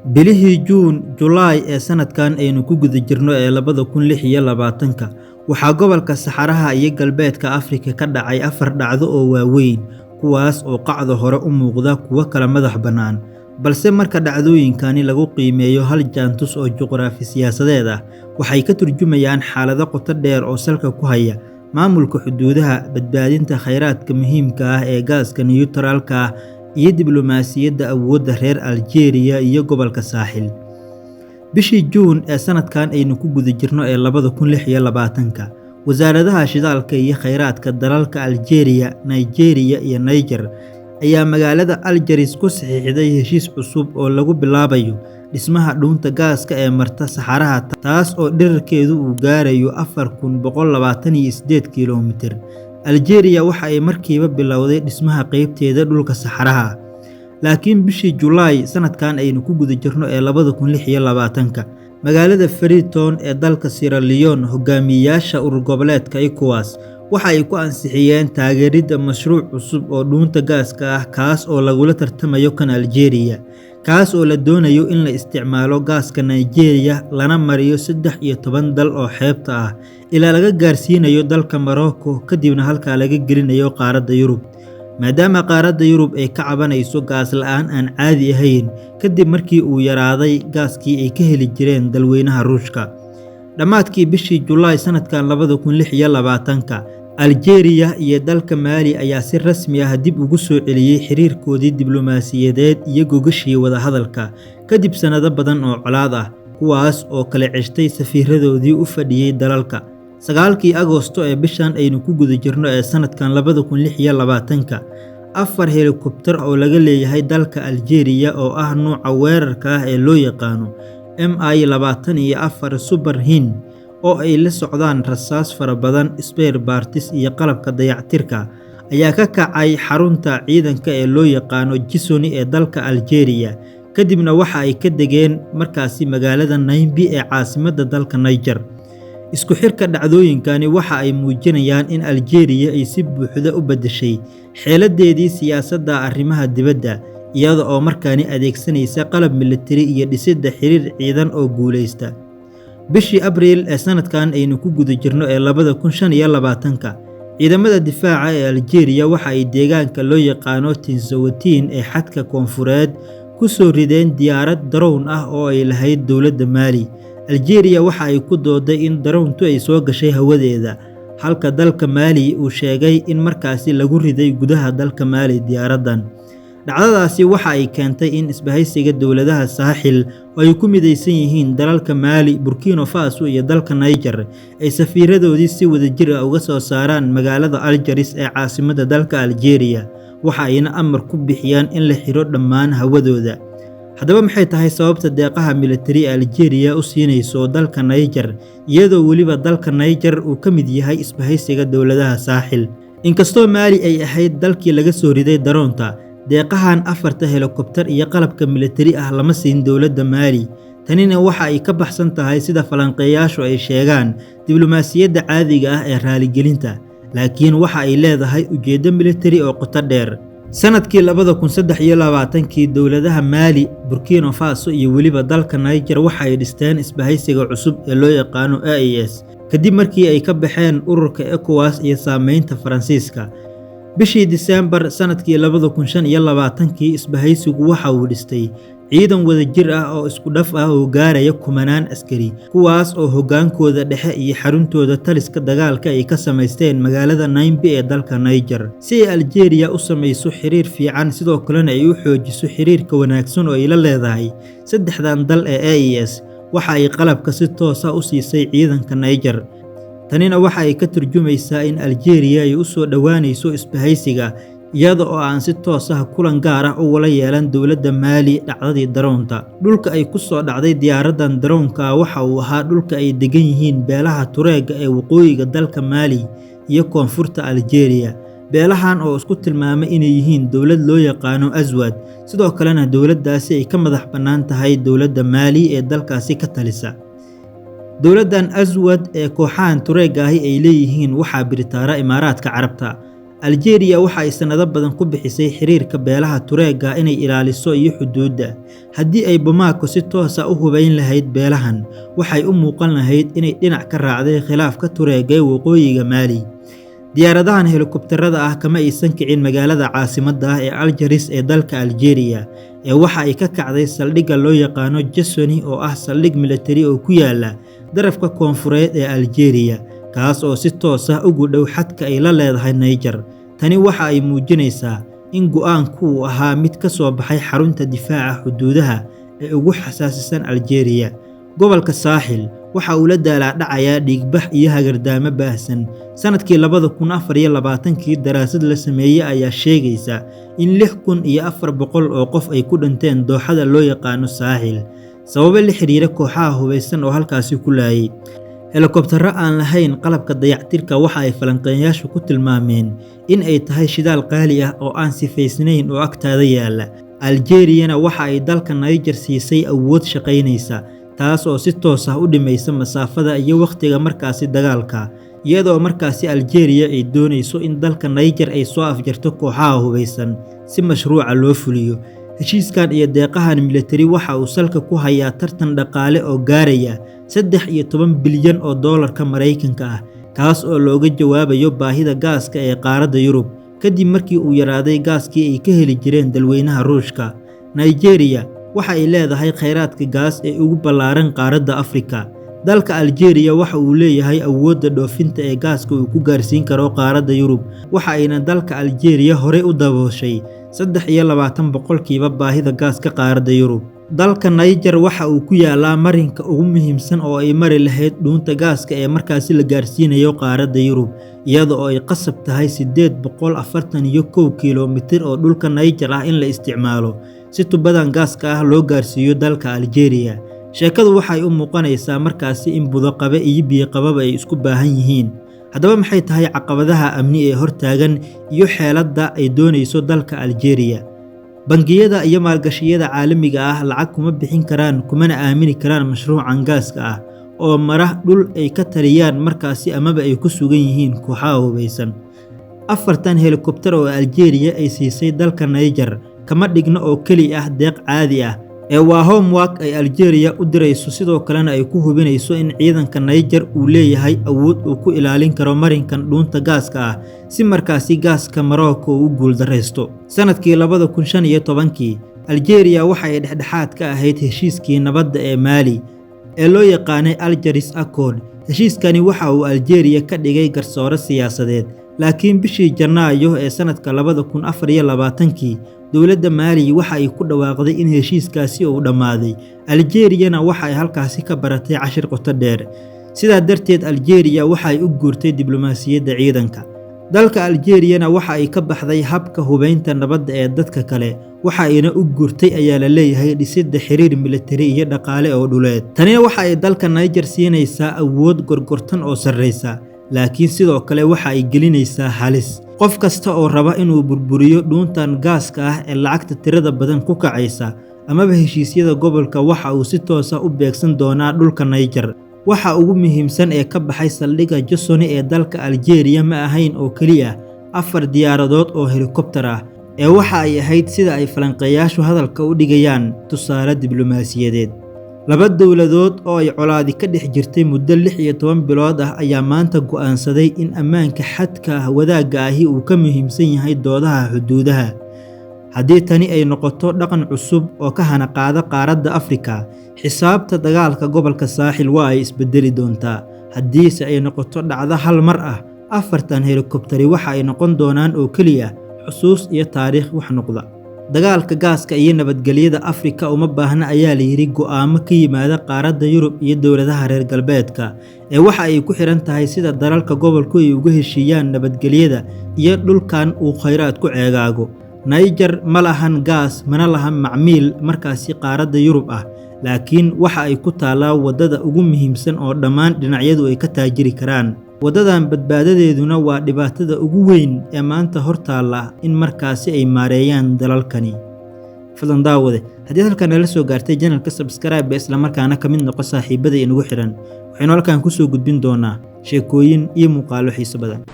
Bilihii Juun, Julaay ee sanadkan aynu ku guda jirno ee 2026 waxaa gobolka Saxaraha iyo Galbeedka Afrika ka dhacay 4 dhacdo oo waaweyn, kuwaas oo qacdo hore u muuqda kuwo kala madax bannaan, balse marka dhacdooyinkani lagu qiimeeyo hal jaantus oo juqraafi siyaasadeed ah, waxay ka turjumayaan xaalado qoto dheer oo salka ku haya maamulka xuduudaha, badbaadinta kheyraadka muhiimka ah ee gaaska niyutraalka ah, iyo diblomaasiyadda awoodda reer Aljeeriya iyo gobolka Saaxil. Bishii Juun ee sanadkan aynu ku guda jirno ee 2026, wasaaradaha shidaalka iyo kheyraadka dalalka Aljeeriya, Nigeria iyo Niger ayaa magaalada Algiers ku saxiixday heshiis cusub oo lagu bilaabayo dhismaha dhuunta gaaska ee marta Saxaraha, taas oo dhererkeedu uu gaarayo 4128 kiiloomitir. Aljeeriya waxa ay markiiba bilowday dhismaha qaybteeda dhulka Saxaraha, laakiin bishii Julaay sanadkan aynu ku guda jirno ee 2026, magaalada Freetown ee dalka Sierra Leone, hogaamiyayaasha urur goboleedka ECOWAS waxa ay ku ansixiyeen taageeridda mashruuc cusub oo dhuunta gaaska ah, kaas oo lagula tartamayo kan Aljeeriya, kaas oo la doonayo in la isticmaalo gaaska Nigeria lana mariyo 13 dal oo xeebta ah ilaa laga gaarsiinayo dalka Morocco, kadibna halkaa laga gelinayo qaaradda Yurub. Maadaama qaaradda Yurub ay ka cabanayso gaas la'aan aan caadi ahayn kadib markii uu yaraaday gaaskii ay ka heli jireen dalweynaha Ruushka. Dhammaadkii bishii Julaay sanadkan 2026, Aljeeriya iyo dalka Mali ayaa si rasmi ah dib ugu soo celiyay xiriirkoodii diblomaasiyadeed iyo gogashii wada hadalka kadib sanado badan oo colaad ah, kuwaas oo kala ceshtay safiiradoodii u fadhiyay dalalka. 9kii Agoosto ee bishan aynu ku guda jirno ee sanadkan 2026, 4 helikobtar oo laga leeyahay dalka Aljeeriya oo ah nooca weerarka ah ee loo yaqaano Mi-24 Super Hind oo ay la socdaan rasaas fara badan, spare parts iyo qalabka dayactirka, ayaa ka kacay xarunta ciidanka ee loo yaqaano Gisoni ee dalka Aljeeriya, kadibna waxa ay ka degeen markaasi magaalada Niamey ee caasimadda dalka Niger. Isku xirka dhacdooyinkani waxa ay muujinayaan in Aljeeriya ay si buuxda u beddeshay xeeladeedii siyaasadda arrimaha dibadda, iyada oo markaani adeegsanaysa qalab militari iyo dhisidda xiriir ciidan oo guuleysta. Bishii Abriil ee sanadkan aynu ku guda jirno ee 2025, ciidamada difaaca ee Aljeeriya waxa ay deegaanka loo yaqaano Tinzawatine ee xadka koonfureed ku soo rideen diyaarad drone ah oo ay lahayd dowladda Mali. Aljeeriya waxa ay ku dooday in drone-tu ay soo gashay hawadeeda, halka dalka Mali uu sheegay in markaasi lagu riday gudaha dalka Mali diyaaraddan. Dhacdadaasi waxa ay keentay in isbahaysiga dowladaha Saaxil oo ay ku midaysan yihiin dalalka Mali, Burkina Faso iyo dalka Niger ay safiiradoodii si wadajir ah uga soo saaraan magaalada Algiers ee caasimadda dalka Aljeeriya, waxa ayna amar ku bixiyaan in la xiro dhammaan hawadooda. Haddaba maxay tahay sababta deeqaha militari ee Aljeeriya u siinayso dalka Niger, iyadoo weliba dalka Niger uu ka mid yahay isbahaysiga dowladaha Saaxil? Inkastoo Mali ay ahayd dalkii laga soo riday daroonta, deeqahan 4 helikobtar iyo qalabka militari ah lama siin dowladda Mali. Tanina waxa ay ka baxsan tahay sida falanqeeyaashu ay sheegaan diblomaasiyadda caadiga ah ee raaligelinta, laakiin waxa ay leedahay ujeeddo militari oo qoto dheer. Sanadkii 2023, dowladaha Mali, Burkina Faso iyo weliba dalka Niger waxa ay dhisteen isbahaysiga cusub ee loo yaqaano AES kadib markii ay ka baxeen ururka ECOWAS iyo saameynta Faransiiska. Bishii Diseembar sanadkii 2025, isbahaysigu waxa uu dhistay ciidan wadajir ah oo isku dhaf ah oo gaaraya 10 askari, kuwaas oo hogaankooda dhexe iyo xaruntooda taliska dagaalka ay ka samaysteen magaalada Niamey ee dalka Niger, si ay Aljeeriya u samayso xiriir fiican, sidoo kalena ay u xoojiso xiriirka wanaagsan oo ay la leedahay 3dan dal ee AES. Waxa ay qalabka si toos ah u siisay ciidanka Niger. Tanina waxa ay ka turjumaysaa in Aljeeriya ay u soo dhowaanayso isbahaysiga, iyada oo aan si toos ah kulan gaar ah uga yeelan dowladda Mali dhacdadii daroonta. Dhulka ay ku soo dhacday diyaaraddan daroonka waxa uu ahaa dhulka ay degan yihiin beelaha Tuareg ee waqooyiga dalka Mali iyo koonfurta Aljeeriya. Beelahan oo isku tilmaamay inay yihiin dowlad loo yaqaano Aswad, sidoo kalena dowladdaasi ay ka madax bannaan tahay dowladda Mali ee dalkaasi ka talisa. Dowladdan Aswad ee kooxahan Tuareg ahi ay leeyihiin waxaa biritaara Imaaraadka Carabta. Algeria waxa ay sanado badan ku bixisay xiriirka beelaha Tuareg inay ilaaliso iyo xuduudda. Haddii ay Bamako si toos ah u hubayn lahayd beelahan, waxay u muuqan lahayd inay dhinac ka raacday khilaafka Tuareg ee waqooyiga Mali. Diyaaradahan helikobtarada ah kama aysan kicin magaalada caasimadda ah ee Algiers ee dalka Algeria, waxa ay ka kacday saldhigga loo yaqaano Gissoni oo ah saldhig militari oo ku yaala darafka koonfureed ee Algeria, kaas oo si toos ah ugu dhow xadka ay la leedahay Niger. Tani waxa ay muujinaysaa in go'aanku uu ahaa mid ka soo baxay xarunta difaaca xuduudaha ee ugu xasaasisan Algeria. Gobolka Saaxil waxa uu la daalaa-dhacayaa dhiigbax iyo hagardaamo baahsan. Sanadkii 2024 daraasad la sameeyay ayaa sheegaysa in 6,400 oo qof ay ku dhinteen dooxada loo yaqaano Saaxil, sababo la xiriira kooxaha hubeysan oo halkaasi ku laayay. Helikobtaro aan lahayn qalabka dayactirka waxa ay falanqeeyayaashu ku tilmaameen in ay tahay shidaal qaali ah oo aan sifaysnayn oo agtaada yaala. Algeria waxa ay dalka Niger siisay awood shaqaynaysa, taas oo si toos ah u dhimaysa masaafada iyo waqtiga markaasi dagaalka, iyadoo markaasi Algeria ay doonayso in dalka Niger ay soo afjarto kooxaha hubeysan si mashruuca loo fuliyo. Heshiiskan iyo deeqahan militari waxa uu salka ku hayaa tartan dhaqaale oo gaaraya 13 bilyan oo doolarka Mareykanka ah, kaas oo looga jawaabayo baahida gaaska ee qaaradda Yurub kadib markii uu yaraaday gaaskii ay ka heli jireen dalweynaha Ruushka. Nigeria waxa ay leedahay kheyraadka gaas ee ugu ballaaran qaaradda Afrika. Dalka Algeria waxa uu leeyahay awoodda dhoofinta ee gaaska uu ku gaarsiin karo qaaradda Yurub, waxa ayna dalka Algeria hore u dabooshay 23% baahida gaaska qaaradda Yurub. Dalka Niger waxa uu ku yaalaa marinka ugu muhiimsan oo ay mari lahayd dhuunta gaaska ee markaasi la gaarsiinayo qaaradda Yurub, iyada oo ay qasab tahay 841 kiiloomitir oo dhulka Niger ah in la isticmaalo si tubadan gaaska ah loo gaarsiiyo dalka Algeria. Sheekadu waxay u muuqanaysaa markaasi in budaqabe iyo biyo-qababa ay isku baahan yihiin. Haddaba maxay tahay caqabadaha amni ee hortaagan iyo xeeladda ay doonayso dalka Algeria? Bangiyada iyo maalgashiyada caalamiga ah lacag kuma bixin karaan kumana aamini karaan mashruucan gaaska ah oo mara dhul ay ka taliyaan markaasi amaba ay ku sugan yihiin kooxaha hubeysan. 4 helikobtar oo Algeria ay siisay dalka Niger kama dhigno oo keli ah deeq caadi ah, waa homework ay Algeria u dirayso, sidoo kalena ay ku hubinayso in ciidanka Niger uu leeyahay awood uu ku ilaalin karo marinkan dhuunta gaaska ah si markaasi gaaska Morocco uu guul dareysto. Sanadkii 2015 Algeria waxa ay dhexdhexaad ka ahayd heshiiskii nabadda ee Mali ee loo yaqaanay Algiers Accord. Heshiiskani waxa uu Algeria ka dhigay garsoore siyaasadeed, laakiin bishii Janaayo ee sanadka 2024 dowladda Mali waxa ay ku dhawaaqday in heshiiskaasi uu dhamaaday. Algeria waxa ay halkaasi ka baratay cashir qoto dheer. Sidaa darteed Algeria waxa ay u guurtay diblomaasiyadda ciidanka. Dalka Algeria waxa ay ka baxday habka hubeynta nabadda ee dadka kale, waxa ayna u guurtay ayaa la leeyahay dhisidda xiriir militari iyo dhaqaale oo dhuleed. Tani waxa ay dalka Niger siinaysaa awood gorgortan oo sarreysa, laakiin sidoo kale waxa ay gelinaysaa halis. Qof kasta oo raba inuu burburiyo dhuuntan gaaska ah ee lacagta tirada badan ku kacaysa amaba heshiisyada gobolka waxa uu si toos ah u beegsan doonaa dhulka Niger. Waxa ugu muhiimsan ee ka baxay saldhigga Gissoni ee dalka Algeria ma ahayn oo kaliya 4 diyaaradood oo helikobtar ah, waxa ay ahayd sida ay falanqeeyaashu hadalka u dhigayaan tusaale diblomaasiyadeed. 2 dowladood oo ay colaadi ka dhex jirtay muddo 16 bilood ah ayaa maanta go'aansaday in ammaanka xadka wadaagga ahi uu ka muhiimsan yahay doodaha xuduudaha. Haddii tani ay noqoto dhaqan cusub oo ka hana qaada qaaradda Afrika, xisaabta dagaalka gobolka Saaxil waa ay isbedeli doontaa. Haddiise ay noqoto dhacdo hal mar ah, 4 helikobtari waxa ay noqon doonaan oo keliya xusuus iyo taariikh wax noqda. Dagaalka gaaska iyo nabadgelyada Afrika uma baahna ayaa la yiri go'aamo ka yimaada qaaradda Yurub iyo dowladaha reer galbeedka, waxa ay ku xiran tahay sida dalalka gobolku ay uga heshiiyaan nabadgelyada iyo dhulkan uu kheyraad ku ceegaago. Niger ma lahan gaas mana lahan macmiil markaasi qaaradda Yurub ah, laakiin waxa ay ku taalaa wadada ugu muhiimsan oo dhammaan dhinacyadu ay ka taajiri karaan. Wadadan badbaadadeeduna waa dhibaatada ugu weyn ee maanta hortaala in markaasi ay maareeyaan dalalkani. Fadlan daawade, haddii halkan nala soo gaartay channelka subscribe isla markaana ka mid noqo saaxiibada inagu xiran. Waxaynu halkan ku soo gudbin doonaa sheekooyin iyo muuqaalo xiiso badan.